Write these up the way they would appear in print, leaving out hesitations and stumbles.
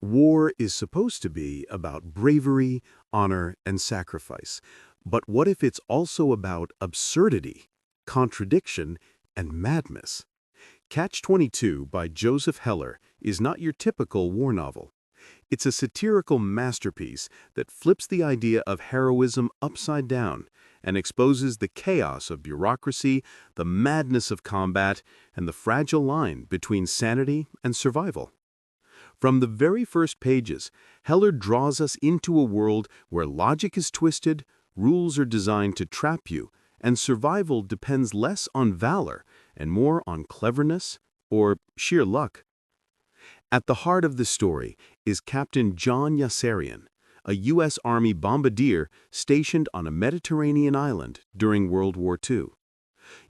War is supposed to be about bravery, honor, and sacrifice. But what if it's also about absurdity, contradiction, and madness? Catch-22 by Joseph Heller is not your typical war novel. It's a satirical masterpiece that flips the idea of heroism upside down and exposes the chaos of bureaucracy, the madness of combat, and the fragile line between sanity and survival. From the very first pages, Heller draws us into a world where logic is twisted, rules are designed to trap you, and survival depends less on valor and more on cleverness or sheer luck. At the heart of the story is Captain John Yossarian, a U.S. Army bombardier stationed on a Mediterranean island during World War II.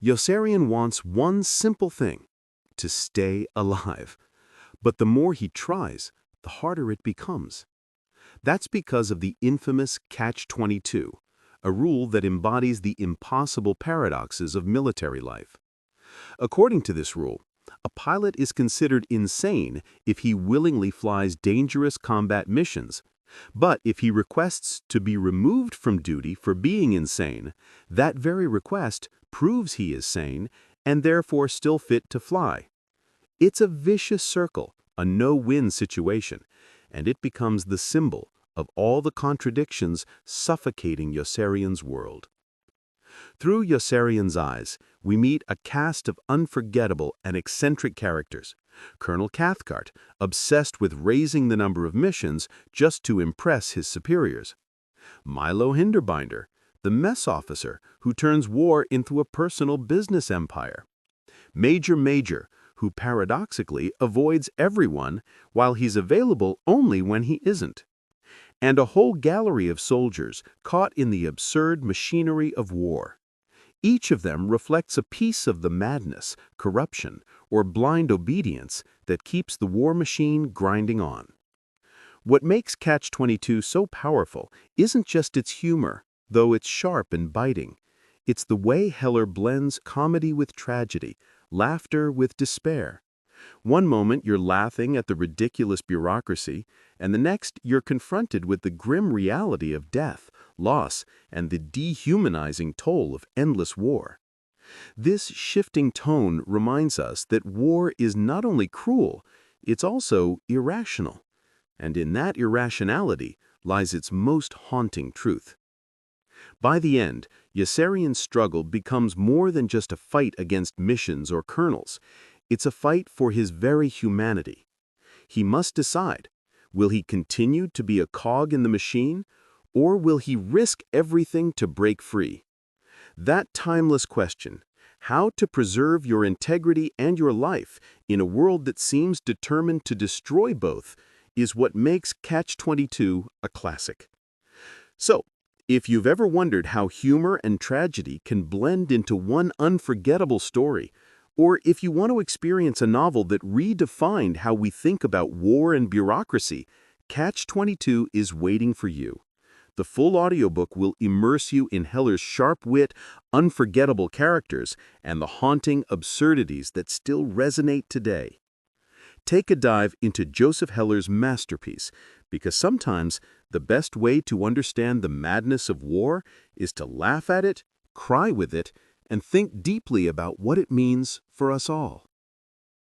Yossarian wants one simple thing: to stay alive. But the more he tries, the harder it becomes. That's because of the infamous Catch-22, a rule that embodies the impossible paradoxes of military life. According to this rule, a pilot is considered insane if he willingly flies dangerous combat missions, but if he requests to be removed from duty for being insane, that very request proves he is sane and therefore still fit to fly. It's a vicious circle, a no-win situation, and it becomes the symbol of all the contradictions suffocating Yossarian's world. Through Yossarian's eyes, we meet a cast of unforgettable and eccentric characters. Colonel Cathcart, obsessed with raising the number of missions just to impress his superiors. Milo Hinderbinder, the mess officer who turns war into a personal business empire. Major, who paradoxically avoids everyone while he's available only when he isn't. And a whole gallery of soldiers caught in the absurd machinery of war. Each of them reflects a piece of the madness, corruption, or blind obedience that keeps the war machine grinding on. What makes Catch-22 so powerful isn't just its humor, though it's sharp and biting. It's the way Heller blends comedy with tragedy, laughter with despair. One moment you're laughing at the ridiculous bureaucracy, and the next you're confronted with the grim reality of death, loss, and the dehumanizing toll of endless war. This shifting tone reminds us that war is not only cruel, it's also irrational. And in that irrationality lies its most haunting truth. By the end, Yossarian's struggle becomes more than just a fight against missions or colonels. It's a fight for his very humanity. He must decide, will he continue to be a cog in the machine, or will he risk everything to break free? That timeless question, how to preserve your integrity and your life in a world that seems determined to destroy both, is what makes Catch-22 a classic. So, if you've ever wondered how humor and tragedy can blend into one unforgettable story, or if you want to experience a novel that redefined how we think about war and bureaucracy, Catch-22 is waiting for you. The full audiobook will immerse you in Heller's sharp wit, unforgettable characters, and the haunting absurdities that still resonate today. Take a dive into Joseph Heller's masterpiece, because sometimes the best way to understand the madness of war is to laugh at it, cry with it, and think deeply about what it means for us all.